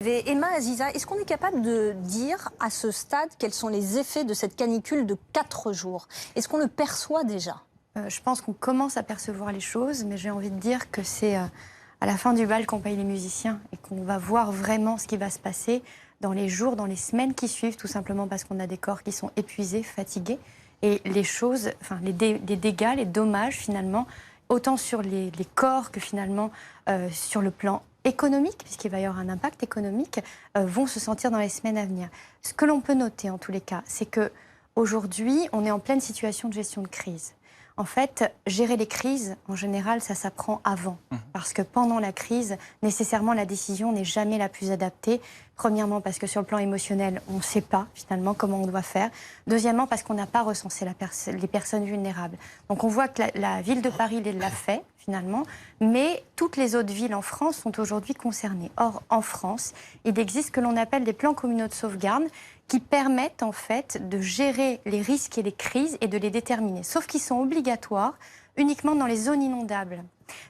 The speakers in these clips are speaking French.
Et Emma Aziza, est-ce qu'on est capable de dire à ce stade quels sont les effets de cette canicule de 4 jours? Est-ce qu'on le perçoit déjà? Je pense qu'on commence à percevoir les choses, mais j'ai envie de dire que c'est à la fin du bal qu'on paye les musiciens et qu'on va voir vraiment ce qui va se passer dans les jours, dans les semaines qui suivent, tout simplement parce qu'on a des corps qui sont épuisés, fatigués. Et les choses, enfin les dégâts, les dommages finalement, autant sur les corps que finalement sur le plan économique, puisqu'il va y avoir un impact économique, vont se sentir dans les semaines à venir. Ce que l'on peut noter en tous les cas, c'est qu'aujourd'hui, on est en pleine situation de gestion de crise. En fait, gérer les crises, en général, ça s'apprend avant. Parce que pendant la crise, nécessairement, la décision n'est jamais la plus adaptée. Premièrement, parce que sur le plan émotionnel, on ne sait pas finalement comment on doit faire. Deuxièmement, parce qu'on n'a pas recensé les personnes vulnérables. Donc on voit que la ville de Paris l'a fait, finalement, mais toutes les autres villes en France sont aujourd'hui concernées. Or, en France, il existe ce que l'on appelle des plans communaux de sauvegarde qui permettent en fait de gérer les risques et les crises et de les déterminer. Sauf qu'ils sont obligatoires uniquement dans les zones inondables.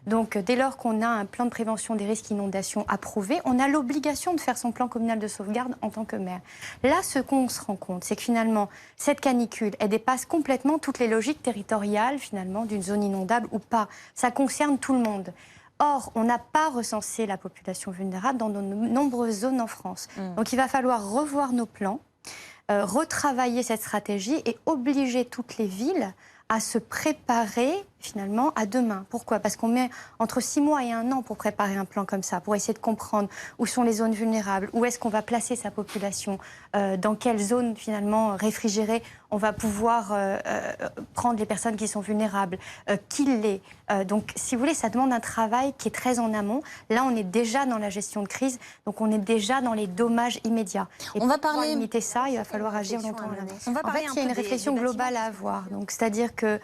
Donc dès lors qu'on a un plan de prévention des risques d'inondation approuvé, on a l'obligation de faire son plan communal de sauvegarde en tant que maire. Là, ce qu'on se rend compte, c'est que finalement, cette canicule, elle dépasse complètement toutes les logiques territoriales finalement d'une zone inondable ou pas. Ça concerne tout le monde. Or, on n'a pas recensé la population vulnérable dans de nombreuses zones en France. Donc il va falloir revoir nos plans, retravailler cette stratégie et obliger toutes les villes à se préparer finalement à demain. Pourquoi? Parce qu'on met entre 6 mois et 1 an pour préparer un plan comme ça, pour essayer de comprendre où sont les zones vulnérables, où est-ce qu'on va placer sa population, dans quelle zone finalement réfrigérée on va pouvoir prendre les personnes qui sont vulnérables, qui l'est. Donc si vous voulez, ça demande un travail qui est très en amont. Là, on est déjà dans la gestion de crise, donc on est déjà dans les dommages immédiats. Et on va pour parler limiter ça, il va falloir agir longtemps à l'avance. On va En parler fait, il y a une réflexion globale à avoir. bâtiments. Donc, c'est-à-dire que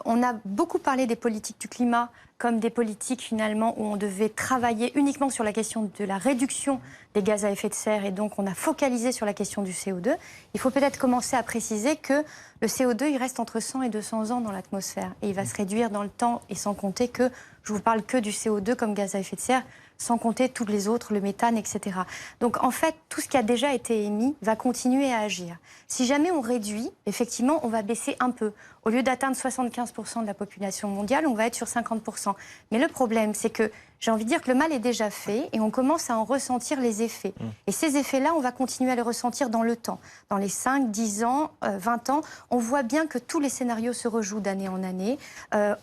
on a beaucoup parlé des politiques du climat comme des politiques finalement où on devait travailler uniquement sur la question de la réduction des gaz à effet de serre et donc on a focalisé sur la question du CO2. Il faut peut-être commencer à préciser que le CO2 il reste entre 100 et 200 ans dans l'atmosphère et il va se réduire dans le temps et sans compter que, je vous parle que du CO2 comme gaz à effet de serre, sans compter tous les autres, le méthane, etc. Donc en fait, tout ce qui a déjà été émis va continuer à agir. Si jamais on réduit, effectivement, on va baisser un peu. Au lieu d'atteindre 75% de la population mondiale, on va être sur 50%. Mais le problème, c'est que j'ai envie de dire que le mal est déjà fait et on commence à en ressentir les effets. Et ces effets-là, on va continuer à les ressentir dans le temps. Dans les 5, 10 ans, 20 ans, on voit bien que tous les scénarios se rejouent d'année en année.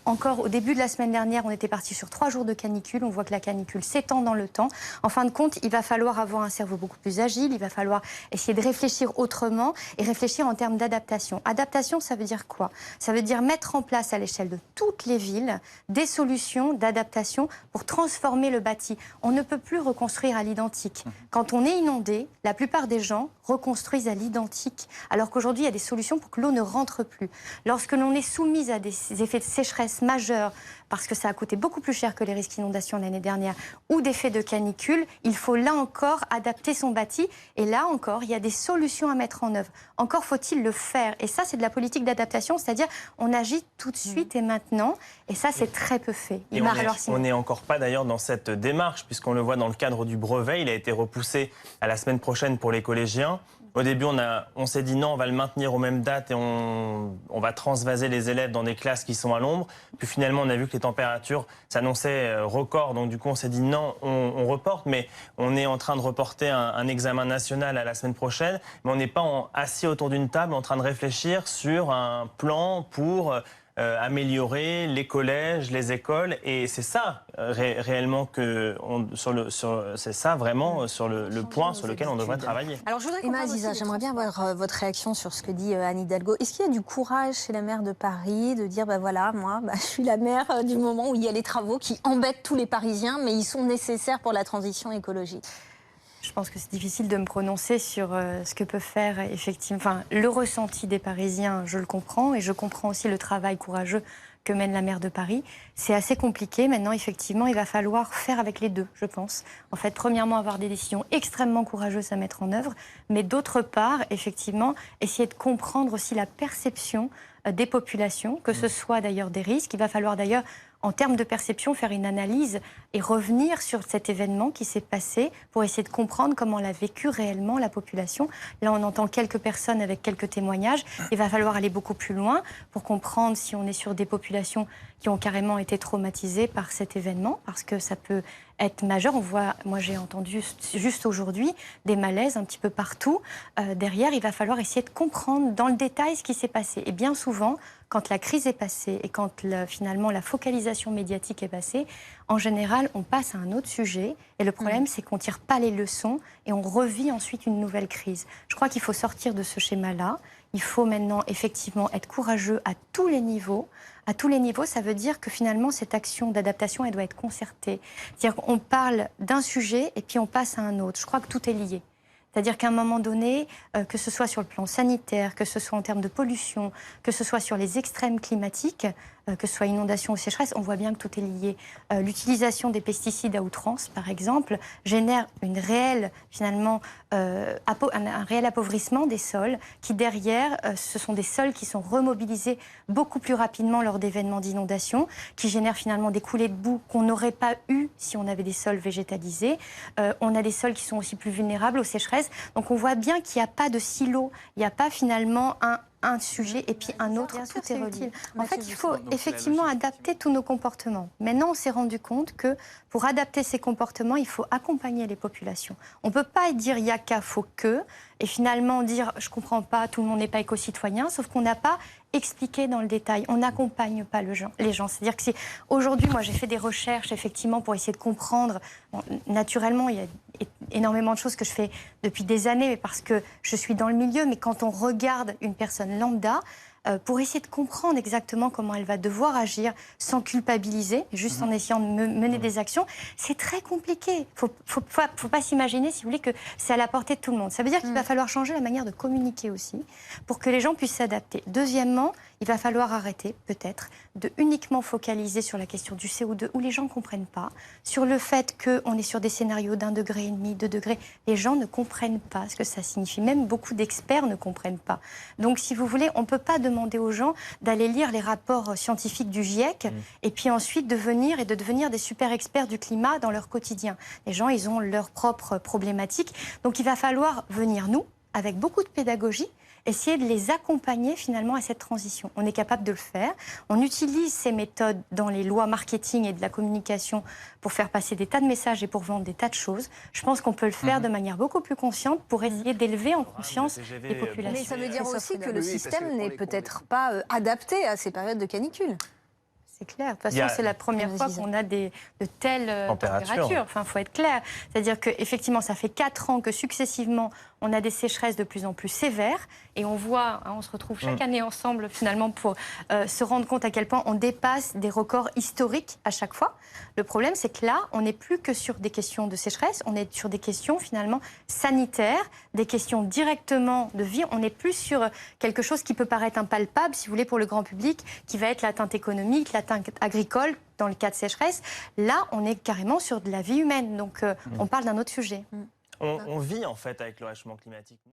Encore au début de la semaine dernière, on était parti sur 3 jours de canicule. On voit que la canicule s'étend dans le temps. En fin de compte, il va falloir avoir un cerveau beaucoup plus agile. Il va falloir essayer de réfléchir autrement et réfléchir en termes d'adaptation. Adaptation, ça veut dire quoi? Ça veut dire mettre en place à l'échelle de toutes les villes des solutions d'adaptation pour transformer le bâti. On ne peut plus reconstruire à l'identique. Quand on est inondé, la plupart des gens reconstruisent à l'identique, alors qu'aujourd'hui, il y a des solutions pour que l'eau ne rentre plus. Lorsque l'on est soumis à des effets de sécheresse majeurs, parce que ça a coûté beaucoup plus cher que les risques d'inondation l'année dernière, ou d'effets de canicule, il faut là encore adapter son bâti. Et là encore, il y a des solutions à mettre en œuvre. Encore faut-il le faire. Et ça, c'est de la politique d'adaptation, c'est-à-dire on agit tout de suite et maintenant. Et ça, c'est très peu fait. On n'est encore pas d'ailleurs dans cette démarche, puisqu'on le voit dans le cadre du brevet. Il a été repoussé à la semaine prochaine pour les collégiens. Au début, on s'est dit non, on va le maintenir aux mêmes dates et on va transvaser les élèves dans des classes qui sont à l'ombre. Puis finalement, on a vu que les températures s'annonçaient records. Donc du coup, on s'est dit non, on reporte. Mais on est en train de reporter un examen national à la semaine prochaine. Mais on n'est pas assis autour d'une table en train de réfléchir sur un plan pour améliorer les collèges, les écoles, et c'est ça réellement c'est ça vraiment sur le point sur lequel on devrait travailler. Alors je voudrais Emma Aziza, j'aimerais bien avoir votre réaction sur ce que dit Anne Hidalgo. Est-ce qu'il y a du courage chez la maire de Paris de dire voilà, moi je suis la maire du moment où il y a les travaux qui embêtent tous les Parisiens, mais ils sont nécessaires pour la transition écologique? Je pense que c'est difficile de me prononcer sur ce que peut faire effectivement. Enfin, le ressenti des Parisiens, je le comprends, et je comprends aussi le travail courageux que mène la maire de Paris. C'est assez compliqué. Maintenant, effectivement, il va falloir faire avec les deux, je pense. En fait, premièrement, avoir des décisions extrêmement courageuses à mettre en œuvre, mais d'autre part, effectivement, essayer de comprendre aussi la perception des populations, que ce soit d'ailleurs des risques. Il va falloir d'ailleurs en termes de perception, faire une analyse et revenir sur cet événement qui s'est passé pour essayer de comprendre comment l'a vécu réellement la population. Là, on entend quelques personnes avec quelques témoignages. Il va falloir aller beaucoup plus loin pour comprendre si on est sur des populations qui ont carrément été traumatisées par cet événement, parce que ça peut être majeur. On voit, moi j'ai entendu juste aujourd'hui des malaises un petit peu partout. Derrière, il va falloir essayer de comprendre dans le détail ce qui s'est passé. Et bien souvent, quand la crise est passée et quand finalement la focalisation médiatique est passée, en général, on passe à un autre sujet. Et le problème, c'est qu'on ne tire pas les leçons et on revit ensuite une nouvelle crise. Je crois qu'il faut sortir de ce schéma-là. Il faut maintenant effectivement être courageux à tous les niveaux. À tous les niveaux, ça veut dire que finalement, cette action d'adaptation, elle doit être concertée. C'est-à-dire qu'on parle d'un sujet et puis on passe à un autre. Je crois que tout est lié. C'est-à-dire qu'à un moment donné, que ce soit sur le plan sanitaire, que ce soit en termes de pollution, que ce soit sur les extrêmes climatiques, que ce soit inondation ou sécheresse, on voit bien que tout est lié. L'utilisation des pesticides à outrance, par exemple, génère une réelle, finalement, un réel appauvrissement des sols qui, derrière, ce sont des sols qui sont remobilisés beaucoup plus rapidement lors d'événements d'inondation, qui génèrent finalement des coulées de boue qu'on n'aurait pas eu si on avait des sols végétalisés. On a des sols qui sont aussi plus vulnérables aux sécheresses. Donc on voit bien qu'il n'y a pas de silo, il n'y a pas finalement un sujet et puis un autre, tout est relié. En fait, il faut effectivement adapter tous nos comportements. Maintenant, on s'est rendu compte que pour adapter ces comportements, il faut accompagner les populations. On ne peut pas dire il y a qu'à, faut que, et finalement dire je ne comprends pas, tout le monde n'est pas éco-citoyen, sauf qu'on n'a pas expliqué dans le détail. On n'accompagne pas les gens. C'est-à-dire que aujourd'hui, moi, j'ai fait des recherches effectivement pour essayer de comprendre. Bon, naturellement, il y a énormément de choses que je fais depuis des années, mais parce que je suis dans le milieu. Mais quand on regarde une personne lambda, pour essayer de comprendre exactement comment elle va devoir agir sans culpabiliser, juste en essayant de mener des actions, c'est très compliqué. Faut pas s'imaginer, si vous voulez, que c'est à la portée de tout le monde. Ça veut dire qu'il va falloir changer la manière de communiquer aussi, pour que les gens puissent s'adapter. Deuxièmement, il va falloir arrêter, peut-être, de uniquement focaliser sur la question du CO2, où les gens ne comprennent pas, sur le fait qu'on est sur des scénarios d'1,5 degré, 2 degrés. Les gens ne comprennent pas ce que ça signifie. Même beaucoup d'experts ne comprennent pas. Donc, si vous voulez, on ne peut pas demander aux gens d'aller lire les rapports scientifiques du GIEC et puis ensuite de devenir des super experts du climat dans leur quotidien. Les gens, ils ont leurs propres problématiques. Donc, il va falloir venir, nous, avec beaucoup de pédagogie, essayer de les accompagner finalement à cette transition. On est capable de le faire. On utilise ces méthodes dans les lois marketing et de la communication pour faire passer des tas de messages et pour vendre des tas de choses. Je pense qu'on peut le faire de manière beaucoup plus consciente pour essayer d'élever en conscience les populations. Mais ça veut dire aussi que le système n'est peut-être pas adapté à ces périodes de canicule. C'est clair. De toute façon, c'est la première fois qu'on a de telles températures. Enfin, il faut être clair. C'est-à-dire qu'effectivement, ça fait 4 ans que successivement, on a des sécheresses de plus en plus sévères. Et on voit, on se retrouve chaque année ensemble, finalement, pour se rendre compte à quel point on dépasse des records historiques à chaque fois. Le problème, c'est que là, on n'est plus que sur des questions de sécheresse. On est sur des questions, finalement, sanitaires, des questions directement de vie. On n'est plus sur quelque chose qui peut paraître impalpable, si vous voulez, pour le grand public, qui va être l'atteinte économique, l'atteinte agricole, dans le cas de sécheresse. Là, on est carrément sur de la vie humaine. Donc, on parle d'un autre sujet. On vit, en fait, avec le réchauffement climatique.